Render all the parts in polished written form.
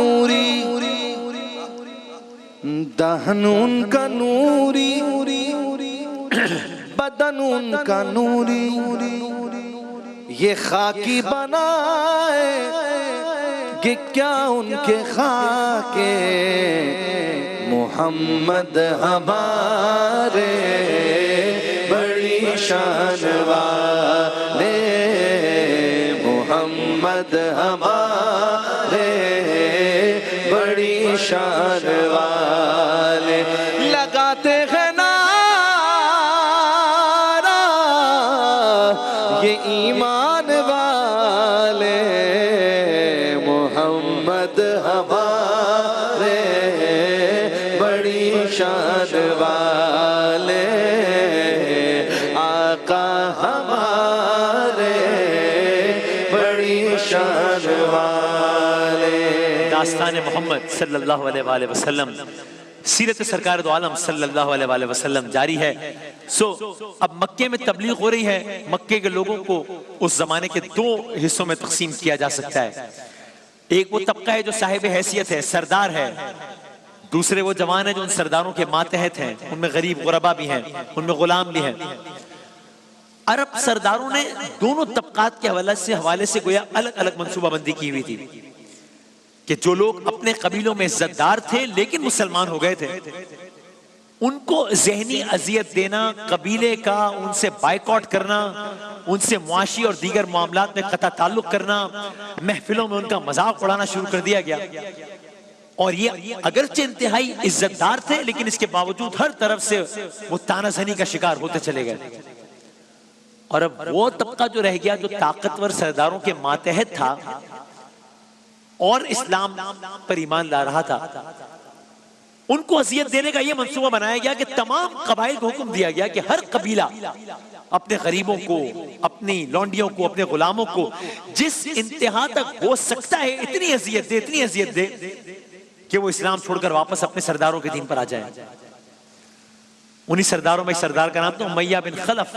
نوری دہن ان کا نوری بدن ان کا نوری یہ خاکی بنائے کہ کیا ان کے خاک محمد ہمارے بڑی شان والے محمد ہمارے بڑی شان والے لگاتے ہیں نعرہ یہ ایمان والے محمد ہمارے بڑی شان والے آقا ہمارے بڑی شان والے۔ داستان محمد صلی اللہ علیہ وآلہ وسلم، سیرت سرکار دو عالم صلی اللہ علیہ وآلہ وسلم جاری ہے۔ اب مکے میں تبلیغ ہو رہی ہے۔ مکے کے لوگوں کو اس زمانے کے دو حصوں میں تقسیم کیا جا سکتا ہے۔ ایک وہ طبقہ ہے جو صاحب حیثیت ہے، سردار ہے، دوسرے وہ جوان ہیں جو ان سرداروں کے ماتحت ہیں، ان میں غریب غربا بھی ہیں، ان میں غلام بھی ہیں۔ عرب سرداروں نے دونوں طبقات کے حوالے سے گویا الگ الگ منصوبہ بندی کی ہوئی تھی کہ جو لوگ اپنے قبیلوں میں عزت دار تھے لیکن مسلمان ہو گئے تھے، ان کو ذہنی اذیت دینا، قبیلے کا ان سے بائیکاٹ کرنا، ان سے معاشی اور دیگر معاملات میں قطع تعلق کرنا، محفلوں میں ان کا مذاق اڑانا شروع کر دیا گیا۔ اور یہ اگرچہ انتہائی عزت دار تھے لیکن اس کے باوجود ہر طرف سے وہ تانہ زنی کا شکار ہوتے چلے گئے۔ اور اب وہ طبقہ جو رہ گیا جو طاقتور سرداروں کے ماتحت تھا اور اسلام پر ایمان لا رہا تھا، ان کو اذیت دینے کا یہ منصوبہ بنایا گیا کہ تمام قبائل کو حکم دیا گیا کہ ہر قبیلہ اپنے غریبوں کو، اپنی لونڈیوں کو، اپنے غلاموں کو جس انتہا تک ہو سکتا ہے اتنی اذیت دے کہ وہ اسلام چھوڑ کر واپس اپنے سرداروں کے دین پر آ جائیں۔ انہی سرداروں میں ایک سردار کا نام تھا امیہ بن خلف۔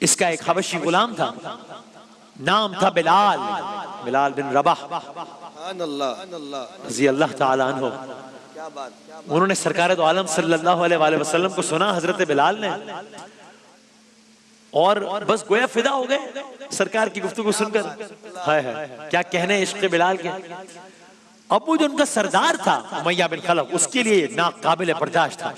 اس کا ایک حبشی غلام تھا، نام تھا بلال بن رباح رضی اللہ تعالی عنہ۔ انہوں نے سرکار دو عالم صلی اللہ علیہ وآلہ وسلم کو سنا حضرت بلال نے، اور بس گویا فدا ہو گئے سرکار کی گفتگو سن کر۔ کیا کہنے عشق بلال کے۔ اب وہ جو ان کا سردار تھا امیہ بن خلف، اس کے لیے ناقابل برداشت تھا۔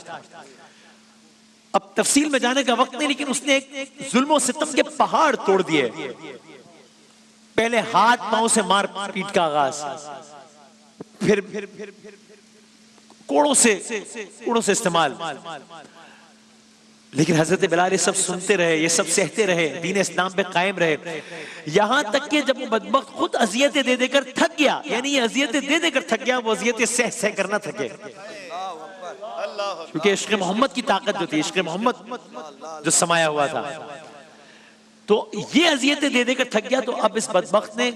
اب تفصیل میں جانے کا وقت نہیں، لیکن اس نے ایک ظلم و ستم کے پہاڑ توڑ دیے۔ پہلے ہاتھ پاؤں سے مار پیٹ کا آغاز، پھر کوڑوں سے استعمال۔ لیکن حضرت بلال یہ سب سنتے رہے، یہ سب سہتے رہے، دین اسلام پہ قائم رہے، یہاں تک کہ جب وہ بدبخت خود اذیتیں دے کر تھک گیا، یعنی یہ اذیتیں دے کر تھک گیا، وہ اذیتیں سہ کرنا تھکے، کیونکہ عشق محمد کی طاقت جو تھی، عشق محمد جو سمایا ہوا تھا، تو یہ اذیتیں دے کر تھک گیا۔ تو اب اس بدبخت نے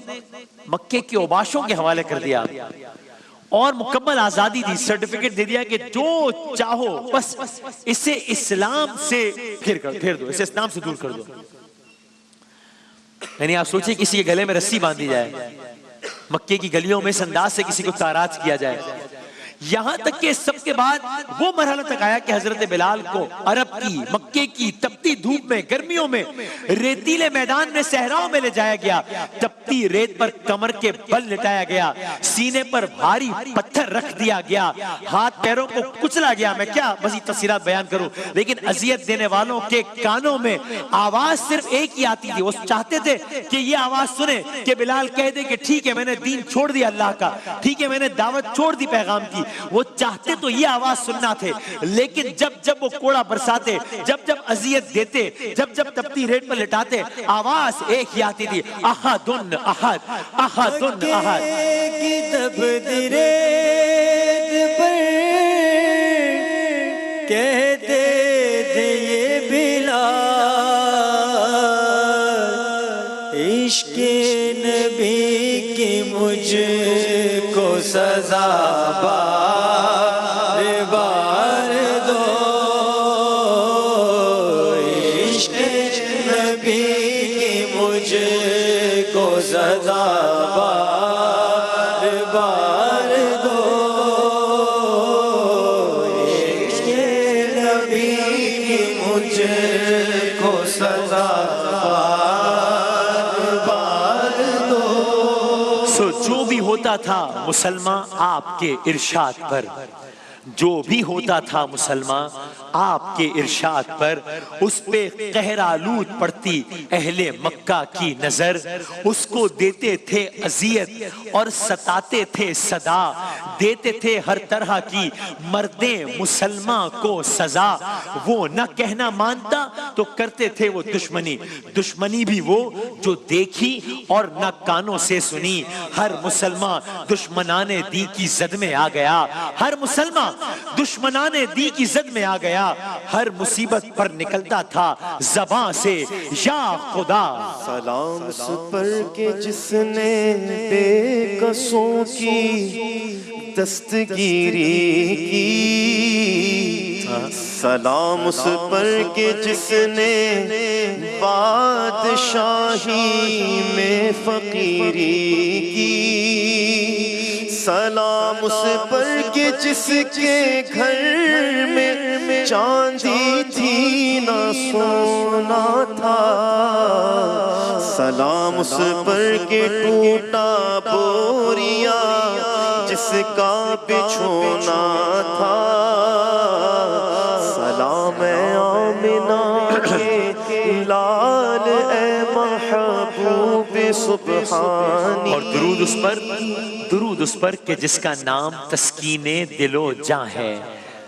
مکے کے اوباشوں کے حوالے کر دیا اور مکمل آزادی دی، سرٹیفکیٹ دے دیا کہ جو چاہو بس اسے اسلام سے پھیر دو، اسے اسلام سے دور کر دو۔ یعنی آپ سوچیں کسی کے گلے میں رسی باندھی جائے، مکے کی گلیوں میں اس انداز سے کسی کو تاراج کیا جائے، یہاں تک کہ سب کے بعد وہ مرحلہ تک آیا کہ حضرت بلال کو عرب کی، مکے کی تپتی دھوپ میں، گرمیوں میں، ریتیلے میدان میں، صحراؤں میں لے جایا گیا، تپتی ریت پر کمر کے بل لٹایا گیا، سینے پر بھاری پتھر رکھ دیا گیا، ہاتھ پیروں کو کچلا گیا۔ میں کیا مزید تفصیلات بیان کروں، لیکن اذیت دینے والوں کے کانوں میں آواز صرف ایک ہی آتی تھی، وہ چاہتے تھے کہ یہ آواز سنیں کہ بلال کہہ دے کہ ٹھیک ہے میں نے دین چھوڑ دیا اللہ کا، ٹھیک ہے میں نے دعوت چھوڑ دی پیغام کی۔ وہ چاہتے تو یہ آواز سننا تھے، لیکن جب وہ کوڑا برساتے، جب اذیت دیتے، جب تپتی ریت پر لٹاتے، آواز ایک ہی آتی تھی، احدن احد احدن احد۔ کی تپتی ریت پر کہتے تھے یہ بلال، عشق نبی کی مجھ کو سزا بار بار دو، عشق نبی کی مجھ کو سزا بار ہوتا تھا مسلمان آپ کے ارشاد پر، جو بھی ہوتا تھا مسلمان آپ کے ارشاد پر، اس پہ قہر آلود پڑتی اہل مکہ کی نظر، اس کو دیتے تھے اذیت اور ستاتے تھے صدا، دیتے تھے ہر طرح کی مرد مسلمان کو سزا، وہ نہ کہنا مانتا تو کرتے تھے وہ دشمنی، دشمنی بھی وہ جو دیکھی اور نہ کانوں سے سنی، ہر مسلمان دشمنان دی کی زد میں آ گیا، ہر مسلمان دشمنان دی کی زد میں آ گیا، ہر مصیبت پر نکلتا تھا زباں سے یا خدا۔ سلام اس پر کہ جس نے بے کسوں کی دستگیری کی، سلام اس پر کہ جس نے بادشاہی میں فقیری کی، سلام اس پر کہ جس کے گھر میں چاندی تھی نہ سونا تھا، سلام اس پر کہ ٹوٹا بوریا جس کا بچھونا تھا، سلام اے آمنہ کے لال اے محبوب سبحانی، اور درود اس پر کہ جس کا نام تسکین دل و جاں ہے۔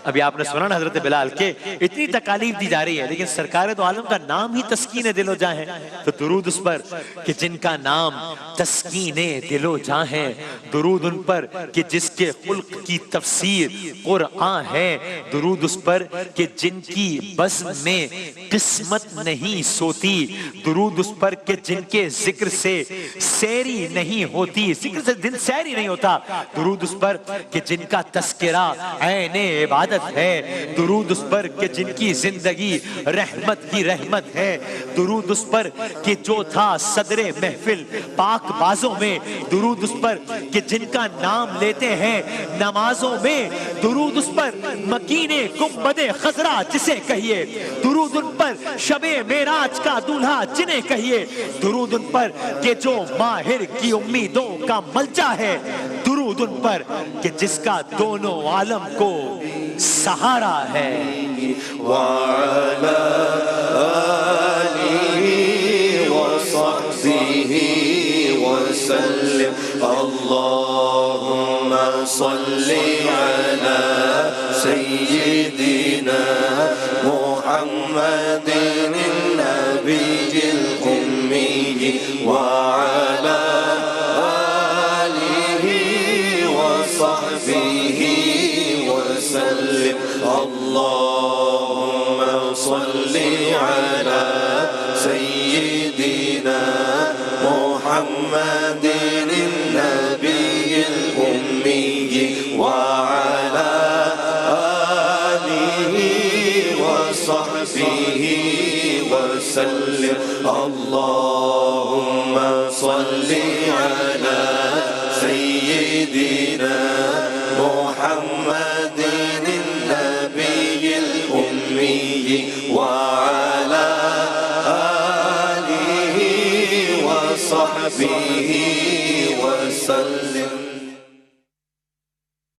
ابھی آپ نے سنا نا حضرت بلال کے اتنی تکالیف دی جا رہی ہے، لیکن سرکار دو عالم کا نام ہی تسکین دل و جاں ہے، تو درود اس پر کہ جن کا نام تسکین دل و جاں ہے، درود ان پر کہ جس کے خلق کی تفسیر قرآن ہے، درود اس پر کہ جن کی بزم میں قسمت نہیں سوتی، درود اس پر کہ جن کے ذکر سے سیری نہیں ہوتی، ذکر سے دن سیری نہیں ہوتا، درود اس پر کہ جن کا تذکرہ عین عبادت ہے، درود اس پر کہ جن کی زندگی رحمت کی رحمت ہے، درود اس پر کہ جو تھا صدر محفل پاک بازوں میں، درود اس پر کہ جن کا نام لیتے ہیں نمازوں میں، درود اس پر مکین گنبد خضرا جسے کہیے، درود ان پر شب معراج کا دولہا جنہیں کہیے، درود ان پر کہ جو ماہر کی امیدوں کا ملجا ہے، درود ان پر کہ جس کا دونوں عالم کو سہارا ہے۔ وعلى آله وصحبه وسلم اللهم صل على سيدنا محمد النبي الأمي وعلى آله وصحبه وسلم اللهم صل على سيدنا محمد النبي الأمي وعلى آله وصحبه وسلم اللهم صل على سيدنا محمد النبي الأمي وعلى آله وصحبه وسلم